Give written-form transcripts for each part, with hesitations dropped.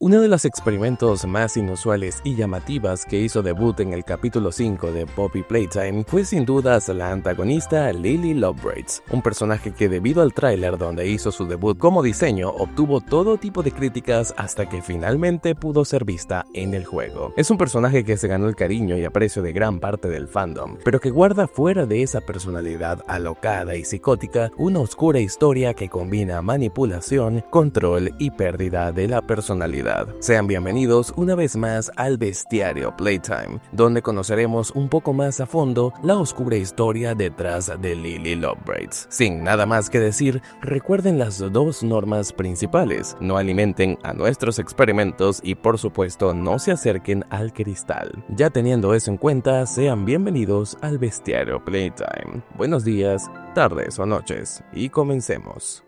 Uno de los experimentos más inusuales y llamativas que hizo debut en el capítulo 5 de Poppy Playtime fue sin dudas la antagonista Lily Lovebreads, un personaje que debido al tráiler donde hizo su debut como diseño obtuvo todo tipo de críticas hasta que finalmente pudo ser vista en el juego. Es un personaje que se ganó el cariño y aprecio de gran parte del fandom, pero que guarda fuera de esa personalidad alocada y psicótica una oscura historia que combina manipulación, control y pérdida de la personalidad. Sean bienvenidos una vez más al Bestiario Playtime, donde conoceremos un poco más a fondo la oscura historia detrás de Lily Lovebreads. Sin nada más que decir, recuerden las dos normas principales: no alimenten a nuestros experimentos y por supuesto no se acerquen al cristal. Ya teniendo eso en cuenta, sean bienvenidos al Bestiario Playtime. Buenos días, tardes o noches, y comencemos.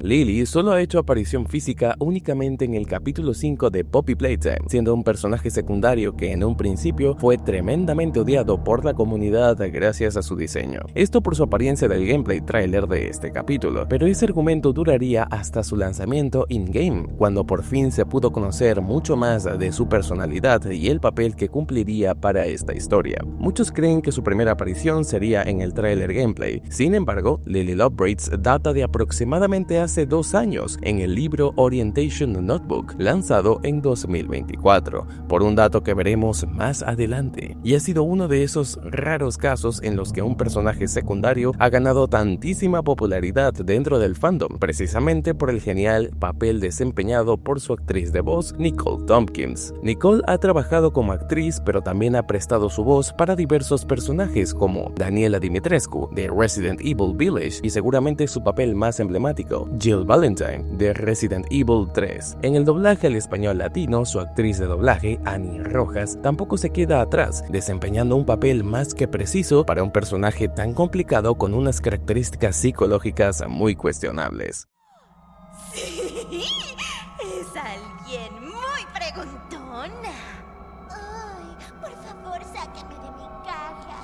Lily solo ha hecho aparición física únicamente en el capítulo 5 de Poppy Playtime, siendo un personaje secundario que en un principio fue tremendamente odiado por la comunidad gracias a su diseño. Esto por su apariencia del gameplay trailer de este capítulo, pero ese argumento duraría hasta su lanzamiento in-game, cuando por fin se pudo conocer mucho más de su personalidad y el papel que cumpliría para esta historia. Muchos creen que su primera aparición sería en el trailer gameplay. Sin embargo, Lily Lovebreads data de aproximadamente hace 2 años en el libro Orientation Notebook, lanzado en 2024, por un dato que veremos más adelante, y ha sido uno de esos raros casos en los que un personaje secundario ha ganado tantísima popularidad dentro del fandom, precisamente por el genial papel desempeñado por su actriz de voz, Nicole Tompkins. Nicole ha trabajado como actriz, pero también ha prestado su voz para diversos personajes como Daniela Dimitrescu de Resident Evil Village y seguramente su papel más emblemático, Jill Valentine de Resident Evil 3. En el doblaje al español latino, su actriz de doblaje, Annie Rojas, tampoco se queda atrás, desempeñando un papel más que preciso para un personaje tan complicado con unas características psicológicas muy cuestionables. Sí, es alguien muy preguntona. Ay, por favor, sáquenme de mi caja.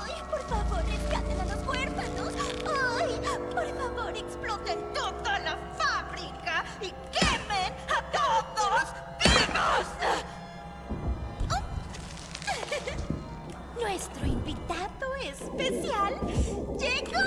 Ay, por favor, rescaten a los huérfanos. Ay, por favor, exploten ¡Toda la fábrica y quemen a todos vivos! Nuestro invitado especial llegó.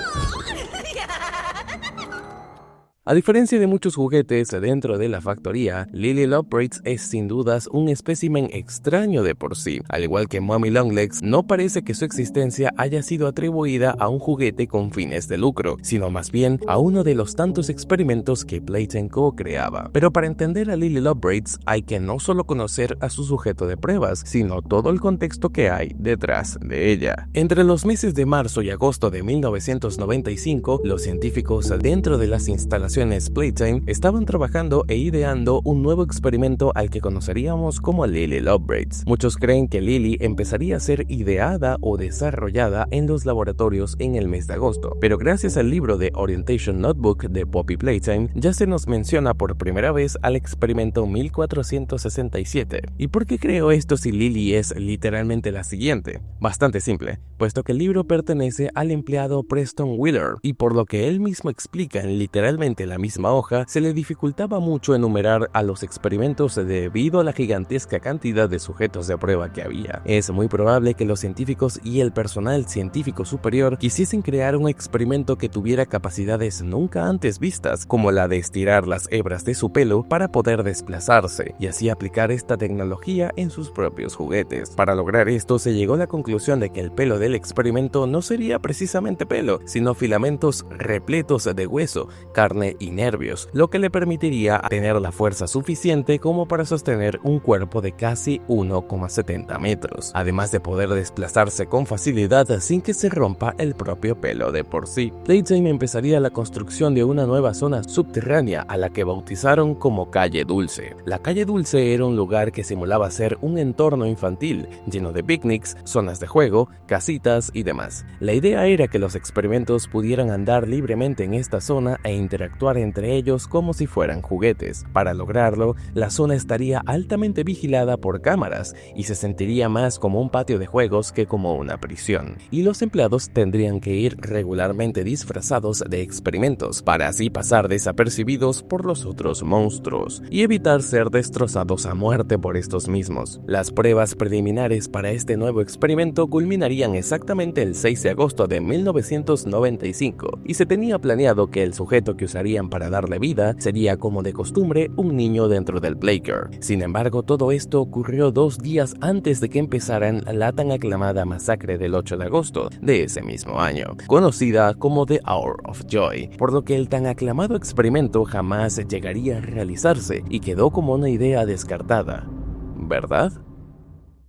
A diferencia de muchos juguetes dentro de la factoría, Lily Lovebreads es sin dudas un espécimen extraño de por sí. Al igual que Mommy Longlegs, no parece que su existencia haya sido atribuida a un juguete con fines de lucro, sino más bien a uno de los tantos experimentos que Playtime Co. creaba. Pero para entender a Lily Lovebreads hay que no solo conocer a su sujeto de pruebas, sino todo el contexto que hay detrás de ella. Entre los meses de marzo y agosto de 1995, los científicos dentro de las instalaciones Playtime estaban trabajando e ideando un nuevo experimento al que conoceríamos como Lily Lovebreads. Muchos creen que Lily empezaría a ser ideada o desarrollada en los laboratorios en el mes de agosto, pero gracias al libro de Orientation Notebook de Poppy Playtime ya se nos menciona por primera vez al experimento 1467. ¿Y por qué creo esto si Lily es literalmente la siguiente? Bastante simple, puesto que el libro pertenece al empleado Preston Wheeler, y por lo que él mismo explica en literalmente la misma hoja, se le dificultaba mucho enumerar a los experimentos debido a la gigantesca cantidad de sujetos de prueba que había. Es muy probable que los científicos y el personal científico superior quisiesen crear un experimento que tuviera capacidades nunca antes vistas, como la de estirar las hebras de su pelo para poder desplazarse y así aplicar esta tecnología en sus propios juguetes. Para lograr esto se llegó a la conclusión de que el pelo del experimento no sería precisamente pelo, sino filamentos repletos de hueso, carne y nervios, lo que le permitiría tener la fuerza suficiente como para sostener un cuerpo de casi 1,70 metros, además de poder desplazarse con facilidad sin que se rompa el propio pelo de por sí. Playtime empezaría la construcción de una nueva zona subterránea a la que bautizaron como Calle Dulce. La Calle Dulce era un lugar que simulaba ser un entorno infantil, lleno de picnics, zonas de juego, casitas y demás. La idea era que los experimentos pudieran andar libremente en esta zona e interactuar interactuar entre ellos como si fueran juguetes. Para lograrlo, la zona estaría altamente vigilada por cámaras y se sentiría más como un patio de juegos que como una prisión. Y los empleados tendrían que ir regularmente disfrazados de experimentos para así pasar desapercibidos por los otros monstruos y evitar ser destrozados a muerte por estos mismos. Las pruebas preliminares para este nuevo experimento culminarían exactamente el 6 de agosto de 1995 y se tenía planeado que el sujeto que usarían para darle vida sería, como de costumbre, un niño dentro del Playcare. Sin embargo, todo esto ocurrió 2 días antes de que empezaran la tan aclamada masacre del 8 de agosto de ese mismo año, conocida como The Hour of Joy, por lo que el tan aclamado experimento jamás llegaría a realizarse y quedó como una idea descartada, ¿verdad?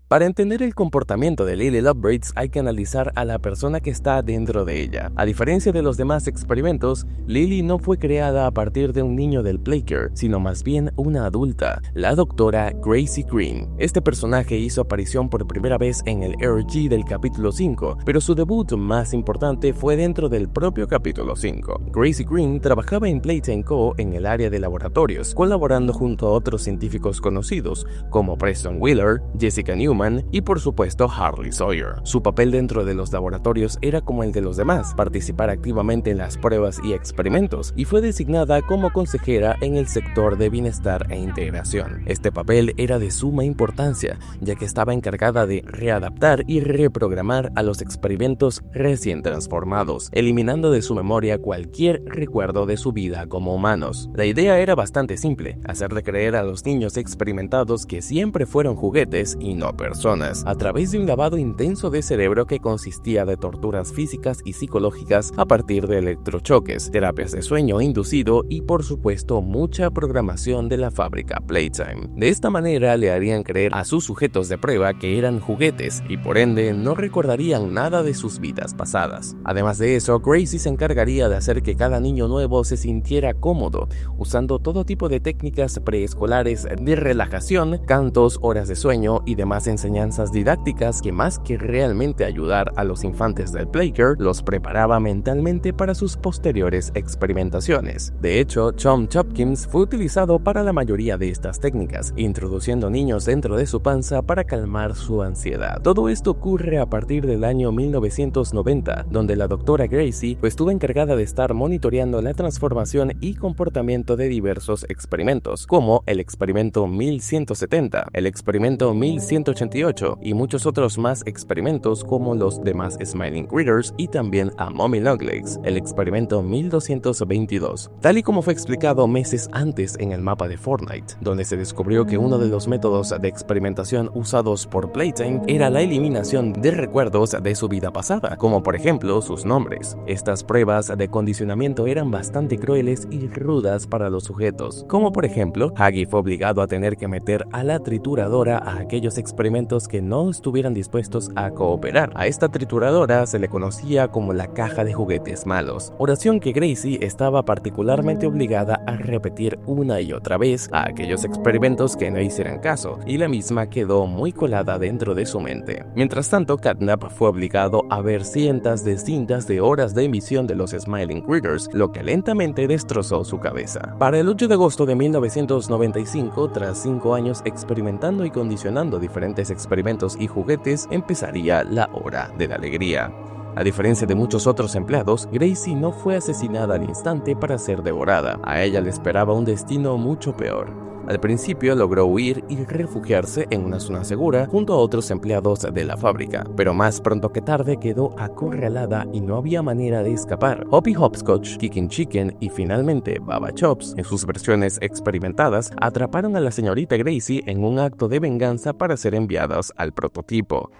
Para entender el comportamiento de Lily Lovebreads hay que analizar a la persona que está dentro de ella. A diferencia de los demás experimentos, Lily no fue creada a partir de un niño del Playcare, sino más bien una adulta, la doctora Gracie Green. Este personaje hizo aparición por primera vez en el RG del capítulo 5, pero su debut más importante fue dentro del propio capítulo 5. Gracie Green trabajaba en Playtime Co. en el área de laboratorios, colaborando junto a otros científicos conocidos como Preston Wheeler, Jessica Newman y por supuesto Harley Sawyer. Su papel dentro de los laboratorios era como el de los demás, participar activamente en las pruebas y experimentos, y fue designada como consejera en el sector de bienestar e integración. Este papel era de suma importancia, ya que estaba encargada de readaptar y reprogramar a los experimentos recién transformados, eliminando de su memoria cualquier recuerdo de su vida como humanos. La idea era bastante simple: hacerle creer a los niños experimentados que siempre fueron juguetes y no personas, a través de un lavado intenso de cerebro que consistía de torturas físicas y psicológicas a partir de electrochoques, terapias de sueño inducido y por supuesto mucha programación de la fábrica Playtime. De esta manera le harían creer a sus sujetos de prueba que eran juguetes y por ende no recordarían nada de sus vidas pasadas. Además de eso, Gracie se encargaría de hacer que cada niño nuevo se sintiera cómodo, usando todo tipo de técnicas preescolares de relajación, cantos, horas de sueño y demás enseñanzas didácticas que, más que realmente ayudar a los infantes del Playcare, los preparaba mentalmente para sus posteriores experimentaciones. De hecho, Chom Chopkins fue utilizado para la mayoría de estas técnicas, introduciendo niños dentro de su panza para calmar su ansiedad. Todo esto ocurre a partir del año 1990, donde la doctora Gracie estuvo encargada de estar monitoreando la transformación y comportamiento de diversos experimentos, como el experimento 1170, el experimento 1188 y muchos otros más experimentos como los demás Smiling Critters y también a Mommy Longlegs, el experimento 1222, tal y como fue explicado meses antes en el mapa de Fortnite, donde se descubrió que uno de los métodos de experimentación usados por Playtime era la eliminación de recuerdos de su vida pasada, como por ejemplo sus nombres. Estas pruebas de condicionamiento eran bastante crueles y rudas para los sujetos, como por ejemplo, Huggy fue obligado a tener que meter a la trituradora a aquellos experimentos que no estuvieran dispuestos a cooperar. A esta trituradora se le conocía como la caja de juguetes malos, oración que Gracie estaba particularmente obligada a repetir una y otra vez a aquellos experimentos que no hicieran caso, y la misma quedó muy colada dentro de su mente. Mientras tanto, Catnap fue obligado a ver cientos de cintas de horas de emisión de los Smiling Critters, lo que lentamente destrozó su cabeza. Para el 8 de agosto de 1995, tras 5 años experimentando y condicionando diferentes experimentos y juguetes, empezaría la hora de la alegría. A diferencia de muchos otros empleados, Gracie no fue asesinada al instante para ser devorada. A ella le esperaba un destino mucho peor. Al principio logró huir y refugiarse en una zona segura junto a otros empleados de la fábrica, pero más pronto que tarde quedó acorralada y no había manera de escapar. Hoppy Hopscotch, Kicking Chicken y finalmente Baba Chops, en sus versiones experimentadas, atraparon a la señorita Gracie en un acto de venganza para ser enviadas al prototipo.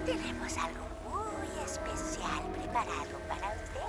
Tenemos algo muy especial preparado para usted.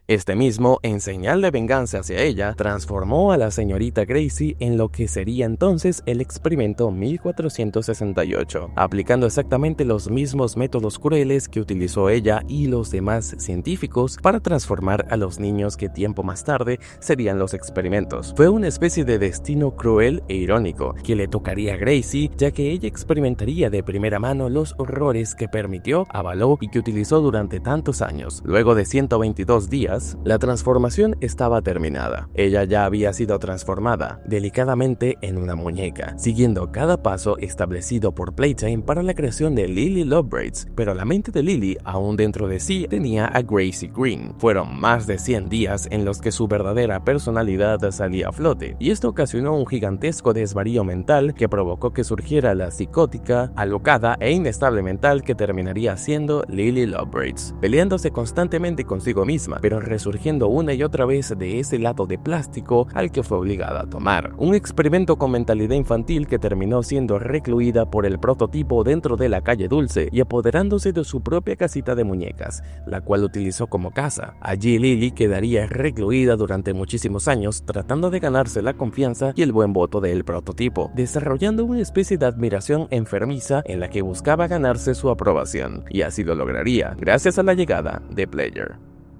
Este mismo, en señal de venganza hacia ella, transformó a la señorita Gracie en lo que sería entonces el experimento 1468, aplicando exactamente los mismos métodos crueles que utilizó ella y los demás científicos para transformar a los niños que tiempo más tarde serían los experimentos. Fue una especie de destino cruel e irónico que le tocaría a Gracie, ya que ella experimentaría de primera mano los horrores que permitió, avaló y que utilizó durante tantos años. Luego de 122 días, la transformación estaba terminada. Ella ya había sido transformada delicadamente en una muñeca, siguiendo cada paso establecido por Playtime para la creación de Lily Love Braids, pero la mente de Lily, aún dentro de sí, tenía a Gracie Green. Fueron más de 100 días en los que su verdadera personalidad salía a flote, y esto ocasionó un gigantesco desvarío mental que provocó que surgiera la psicótica, alocada e inestable mental que terminaría siendo Lily Love Braids, peleándose constantemente consigo misma, pero resurgiendo una y otra vez de ese lado de plástico al que fue obligada a tomar. Un experimento con mentalidad infantil que terminó siendo recluida por el prototipo dentro de la calle Dulce y apoderándose de su propia casita de muñecas, la cual utilizó como casa. Allí Lily quedaría recluida durante muchísimos años tratando de ganarse la confianza y el buen voto del prototipo, desarrollando una especie de admiración enfermiza en la que buscaba ganarse su aprobación, y así lo lograría gracias a la llegada de Player.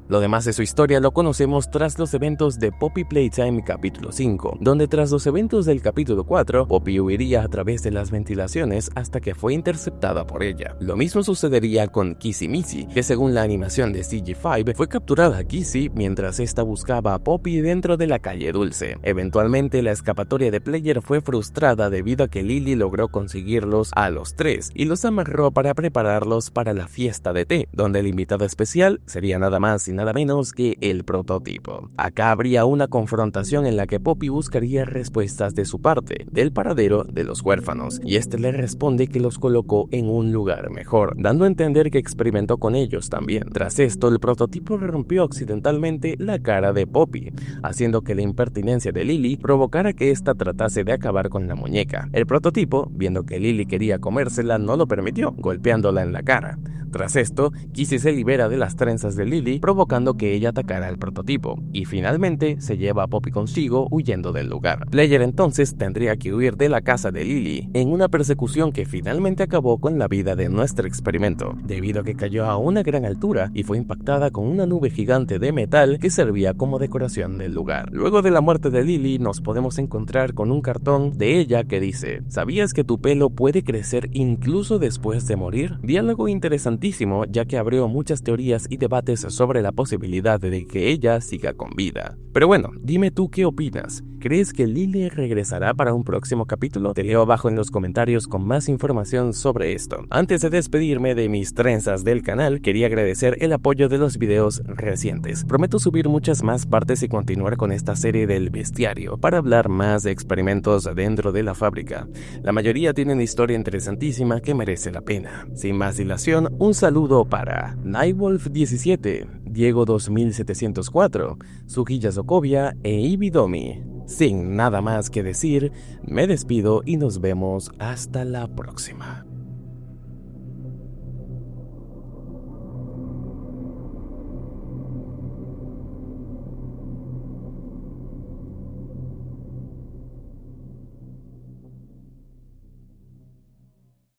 Lo demás de su historia lo conocemos tras los eventos de Poppy Playtime capítulo 5, donde tras los eventos del capítulo 4, Poppy huiría a través de las ventilaciones hasta que fue interceptada por ella. Lo mismo sucedería con Kissy Missy, que según la animación de CG5 fue capturada a Kissy mientras esta buscaba a Poppy dentro de la calle Dulce. Eventualmente la escapatoria de Player fue frustrada debido a que Lily logró conseguirlos a los tres y los amarró para prepararlos para la fiesta de té, donde el invitado especial sería nada más y nada menos que el prototipo. Acá habría una confrontación en la que Poppy buscaría respuestas de su parte, del paradero de los huérfanos, y este le responde que los colocó en un lugar mejor, dando a entender que experimentó con ellos también. Tras esto, el prototipo rompió accidentalmente la cara de Poppy, haciendo que la impertinencia de Lily provocara que ésta tratase de acabar con la muñeca. El prototipo, viendo que Lily quería comérsela, no lo permitió, golpeándola en la cara. Tras esto, Kissy se libera de las trenzas de Lily, provocando que ella atacara al prototipo, y finalmente se lleva a Poppy consigo huyendo del lugar. Player entonces tendría que huir de la casa de Lily en una persecución que finalmente acabó con la vida de nuestro experimento, debido a que cayó a una gran altura y fue impactada con una nube gigante de metal que servía como decoración del lugar. Luego de la muerte de Lily nos podemos encontrar con un cartón de ella que dice: ¿sabías que tu pelo puede crecer incluso después de morir? Diálogo interesantísimo, ya que abrió muchas teorías y debates sobre la posibilidad de que ella siga con vida. Pero bueno, dime tú qué opinas. ¿Crees que Lily regresará para un próximo capítulo? Te leo abajo en los comentarios con más información sobre esto. Antes de despedirme de mis trenzas del canal, quería agradecer el apoyo de los videos recientes. Prometo subir muchas más partes y continuar con esta serie del bestiario para hablar más de experimentos dentro de la fábrica. La mayoría tienen historia interesantísima que merece la pena. Sin más dilación, un saludo para Nightwolf17, Diego 2704, Sujilla Sokovia e Ibidomi. Sin nada más que decir, me despido y nos vemos hasta la próxima.